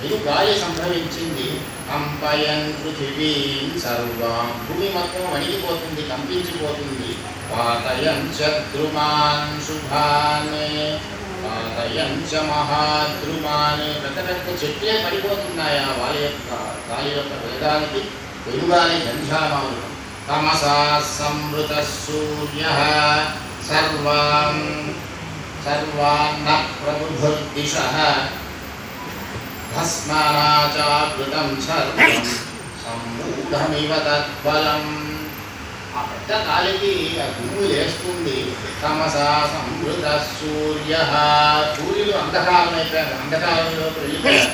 ఇది గాలి సంభవించింది. కంపయన్ పృథివీం సర్వాం, భూమి మొత్తం వణికిపోతుంది, కంపించిపోతుంది. పాతయన్ చ ద్రుమాన్ శుభాన్, పాతయన్ చ మహాద్రుమాన్, పెద్ద పెద్ద చెట్లే పడిపోతున్నాయి ఆ గాలి యొక్క వేగానికి, వెలుగాలి గంధ్యామాలు. తమసా సంవృత సూర్య సర్వాన్న ప్రభుర్దిశః, భస్మనాచావృతం సర్వం సమ్మూఢమివ తద్బలం. ఆ పెద్ద గాలికి ఆ దుమ్ము లేస్తుంది. తమసా సంవృత సూర్య, సూర్యుడు అంధకారం అయిపోయాడు, అంధకారంలోకి వెళ్ళిపోయాడు.